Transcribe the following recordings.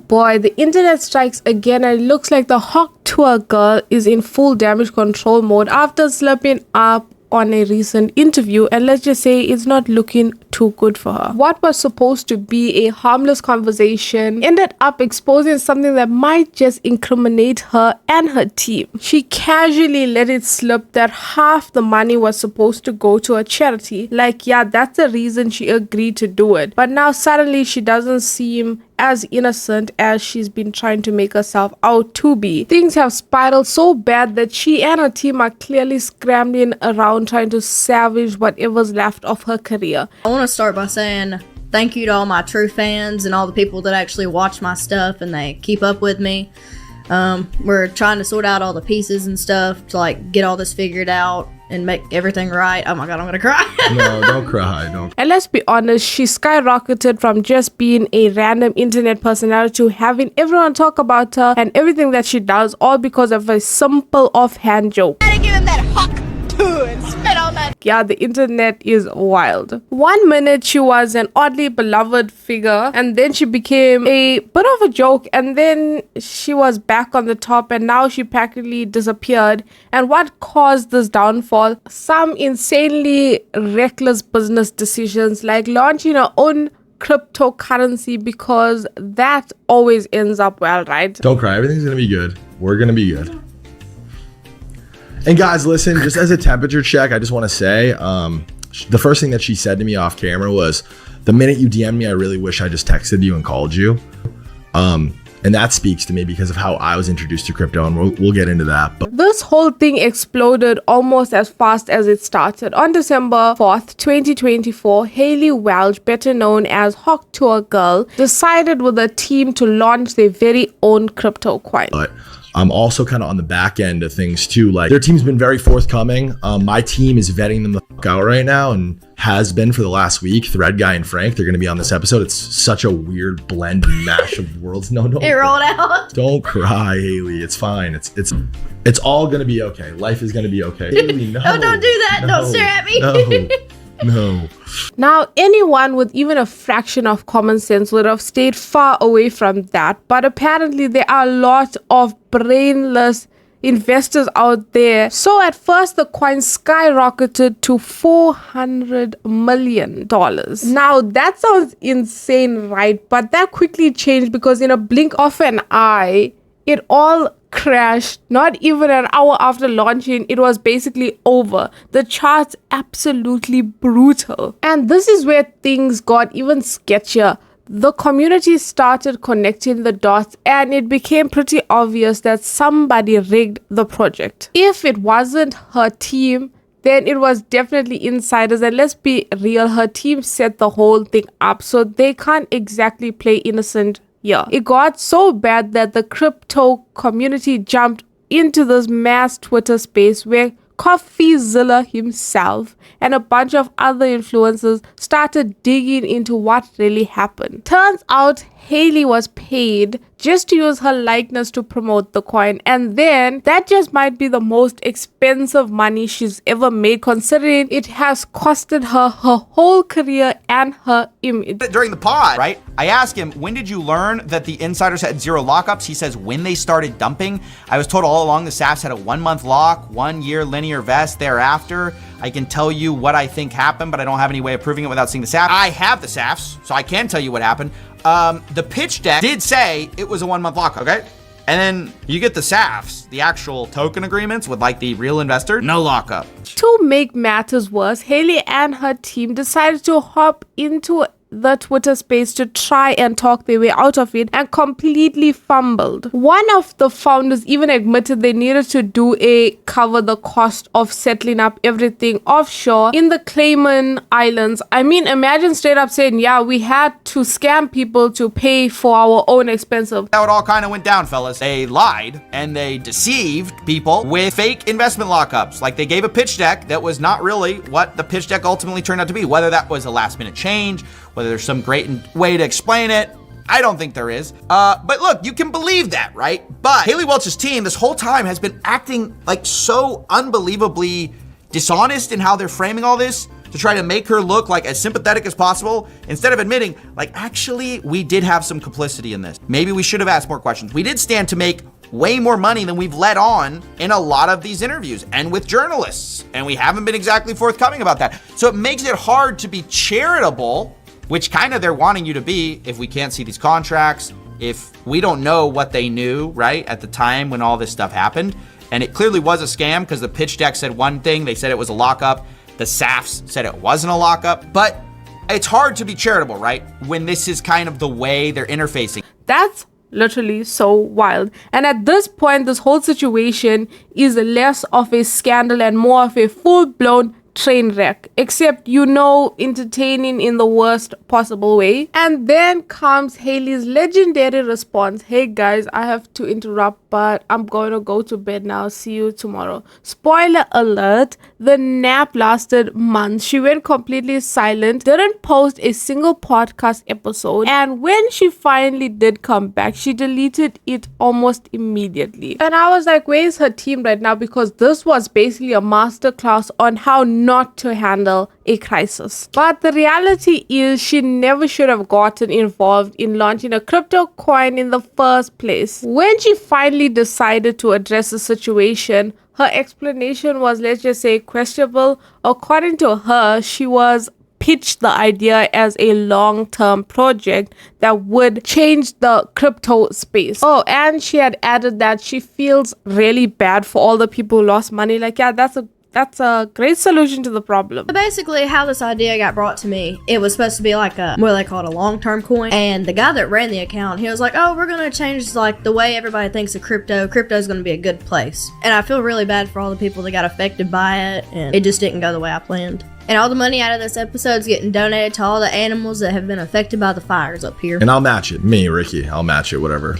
boy, the internet strikes again, and it looks like the Tuah girl is in full damage control mode after slipping up on a recent interview, and let's just say it's not looking too good for her. What was supposed to be a harmless conversation ended up exposing something that might just incriminate her and her team. She casually let it slip that half the money was supposed to go to a charity. Like, yeah, that's the reason she agreed to do it. But now suddenly she doesn't seem as innocent as she's been trying to make herself out to be. Things have spiraled so bad that she and her team are clearly scrambling around trying to salvage whatever's left of her career. I want to start by saying thank you to all my true fans and all the people that actually watch my stuff and they keep up with me. We're trying to sort out all the pieces and stuff to like get all this figured out and make everything right. Oh my god, I'm gonna cry. No, don't cry. Don't. And let's be honest, she skyrocketed from just being a random internet personality to having everyone talk about her and everything that she does, all because of a simple offhand joke. Gotta give him that hawk too and spit on that. Yeah, the internet is wild. 1 minute she was an oddly beloved figure, and then she became a bit of a joke, and then she was back on the top, and now she practically disappeared. And what caused this downfall? Some insanely reckless business decisions, like launching her own cryptocurrency, because that always ends up well, right? Don't cry. Everything's gonna be good. We're gonna be good. And guys, listen, just as a temperature check, I just want to say, the first thing that she said to me off camera was, the minute you DM me, I really wish I just texted you and called you. And that speaks to me because of how I was introduced to crypto, and we'll get into that. But this whole thing exploded almost as fast as it started. On December 4th, 2024, Hayley Welch, better known as Tuah Girl, decided with a team to launch their very own crypto coin. But I'm also kind of on the back end of things too. Like, their team's been very forthcoming. My team is vetting them the fuck out right now and has been for the last week. Thread Guy and Frank, they're going to be on this episode. It's such a weird blend and mash of worlds. No, It rolled out. Don't cry, Hayley. It's fine. It's all going to be okay. Life is going to be okay. Hayley, no. Oh, don't do that. No, Don't stare at me. No. Now, anyone with even a fraction of common sense would have stayed far away from that, but apparently there are a lot of brainless investors out there. So at first the coin skyrocketed to $400 million. Now that sounds insane, right? But that quickly changed because in a blink of an eye, it all crashed. Not even an hour after launching, it was basically over. The charts absolutely brutal. And this is where things got even sketchier. The community started connecting the dots, and it became pretty obvious that somebody rigged the project. If it wasn't her team, then it was definitely insiders, and let's be real, her team set the whole thing up, so they can't exactly play innocent. Yeah, it got so bad that the crypto community jumped into this mass Twitter space where CoffeeZilla himself and a bunch of other influencers started digging into what really happened. Turns out Hayley was paid just to use her likeness to promote the coin, and then that just might be the most expensive money she's ever made, considering it has costed her her whole career and her image. During the pod, right, I asked him, when did you learn that the insiders had 0 lockups? He says, when they started dumping. I was told all along the SAFs had a 1-month lock, 1 year linear vest thereafter. I can tell you what I think happened, but I don't have any way of proving it without seeing the SAF. I have the SAFs, so I can tell you what happened. The pitch deck did say it was a 1-month lock, okay? And then you get the SAFs, the actual token agreements with like the real investor, no lockup. To make matters worse, Hayley and her team decided to hop into the Twitter space to try and talk their way out of it, and completely fumbled. One of the founders even admitted they needed to cover the cost of settling up everything offshore in the Cayman Islands. I mean, imagine straight up saying, yeah, we had to scam people to pay for our own expensive. How it all kind of went down, fellas. They lied and they deceived people with fake investment lockups. Like, they gave a pitch deck that was not really what the pitch deck ultimately turned out to be. Whether that was a last minute change, whether there's some great way to explain it, I don't think there is. But look, you can believe that, right? But Hayley Welch's team this whole time has been acting like so unbelievably dishonest in how they're framing all this. to try to make her look like as sympathetic as possible instead of admitting, like, actually, we did have some complicity in this. Maybe we should have asked more questions. We did stand to make way more money than we've let on in a lot of these interviews and with journalists. And we haven't been exactly forthcoming about that. So it makes it hard to be charitable, which kind of they're wanting you to be if we can't see these contracts, if we don't know what they knew, right, at the time when all this stuff happened. And it clearly was a scam because the pitch deck said one thing, they said it was a lockup. The SAFs said it wasn't a lockup. But it's hard to be charitable, right, when this is kind of the way they're interfacing. That's literally so wild. And at this point, this whole situation is less of a scandal and more of a full-blown train wreck, except, entertaining in the worst possible way. And then comes Hailey's legendary response: "Hey guys, I have to interrupt, but I'm going to go to bed now. See you tomorrow." Spoiler alert, the nap lasted months. She went completely silent, didn't post a single podcast episode, and when she finally did come back, she deleted it almost immediately. And I was like, where's her team right now? Because this was basically a masterclass on how not to handle a crisis. But the reality is she never should have gotten involved in launching a crypto coin in the first place. When she finally decided to address the situation, her explanation was, let's just say, questionable. According to her, she was pitched the idea as a long-term project that would change the crypto space. Oh, and she had added that she feels really bad for all the people who lost money. Like, yeah, that's a great solution to the problem. But basically, how this idea got brought to me, it was supposed to be like what they called a long-term coin. And the guy that ran the account, he was like, oh, we're going to change like the way everybody thinks of crypto. Crypto is going to be a good place. And I feel really bad for all the people that got affected by it. And it just didn't go the way I planned. And all the money out of this episode is getting donated to all the animals that have been affected by the fires up here. And I'll match it. Me, Ricky, I'll match it, whatever.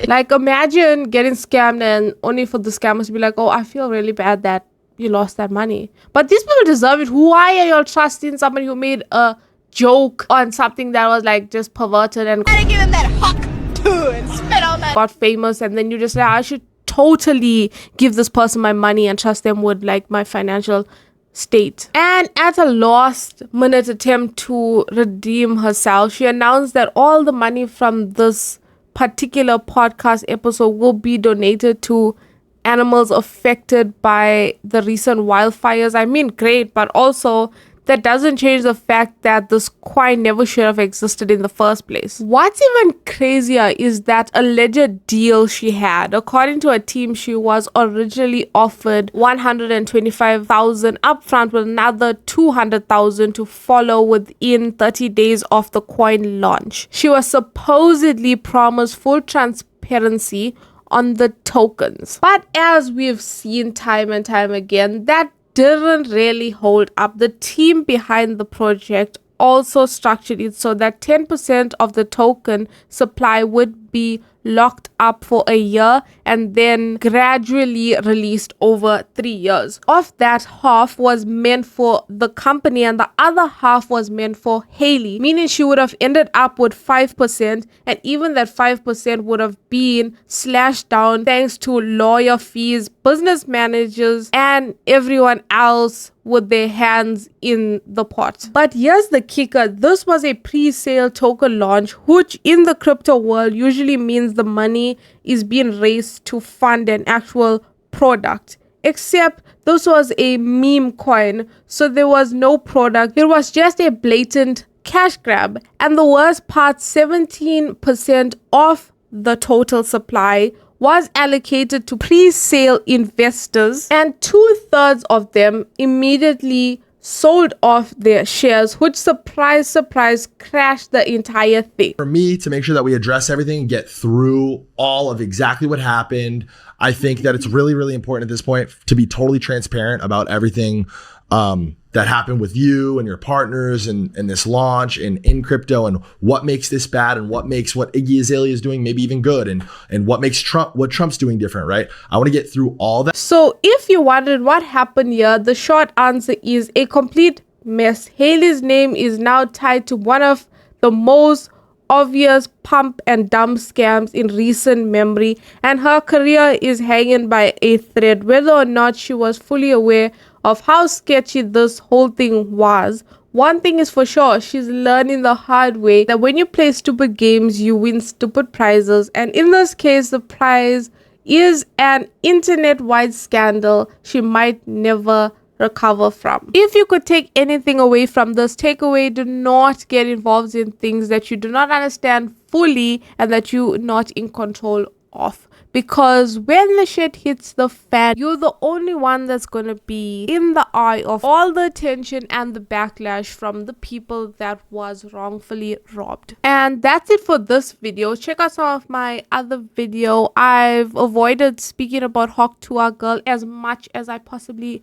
Like, imagine getting scammed and only for the scammers to be like, oh, I feel really bad that you lost that money. But these people deserve it. Why are y'all trusting somebody who made a joke on something that was like just perverted and Gotta give him that hawk too and spit on that. got famous, and then you just like, I should totally give this person my money and trust them with like my financial state. And at a last minute attempt to redeem herself, she announced that all the money from this particular podcast episode will be donated to animals affected by the recent wildfires. I mean, great, but also that doesn't change the fact that this coin never should have existed in the first place. What's even crazier is that alleged deal she had. According to her team, she was originally offered $125,000 upfront with another $200,000 to follow within 30 days of the coin launch. She was supposedly promised full transparency on the tokens. But as we've seen time and time again, that didn't really hold up. The team behind the project also structured it so that 10% of the token supply would be locked up for a year and then gradually released over 3 years. Of that, half was meant for the company and the other half was meant for Hailey, meaning she would have ended up with 5%, and even that 5% would have been slashed down thanks to lawyer fees, business managers, and everyone else with their hands in the pot. But here's the kicker: this was a pre-sale token launch, which in the crypto world usually means the money is being raised to fund an actual product. Except this was a meme coin, so there was no product. It was just a blatant cash grab. And the worst part, 17% of the total supply was allocated to pre-sale investors, and 2/3 of them immediately sold off their shares, which, surprise, surprise, crashed the entire thing. For me to make sure that we address everything and get through all of exactly what happened, I think that it's really, really important at this point to be totally transparent about everything that happened with you and your partners and this launch and in crypto, and what makes this bad and what makes what Iggy Azalea is doing maybe even good, and what makes Trump's doing different, right? I want to get through all that. So if you wondered what happened here, the short answer is a complete mess. Hailey's name is now tied to one of the most obvious pump and dump scams in recent memory, and her career is hanging by a thread. Whether or not she was fully aware of how sketchy this whole thing was. One thing is for sure, she's learning the hard way that when you play stupid games, you win stupid prizes. And in this case, the prize is an internet-wide scandal she might never recover from. If you could take anything away from this takeaway, do not get involved in things that you do not understand fully and that you're not in control of. Because when the shit hits the fan, you're the only one that's gonna be in the eye of all the attention and the backlash from the people that was wrongfully robbed. And that's it for this video. Check out some of my other video. I've avoided speaking about Tuah girl as much as I possibly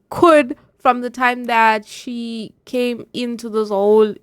could from the time that she came into this whole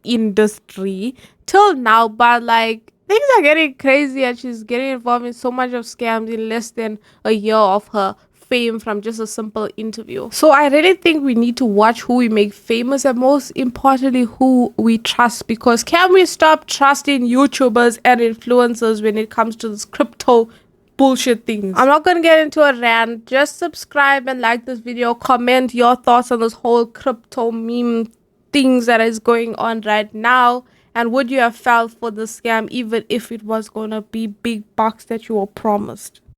industry till now, but like things are getting crazy and she's getting involved in so much of scams in less than a year of her fame from just a simple interview. So I really think we need to watch who we make famous and most importantly who we trust, because can we stop trusting YouTubers and influencers when it comes to this crypto bullshit things? I'm not gonna get into a rant. Just subscribe and like this video. Comment your thoughts on this whole crypto meme things that is going on right now. And would you have fell for the scam even if it was gonna be big bucks that you were promised?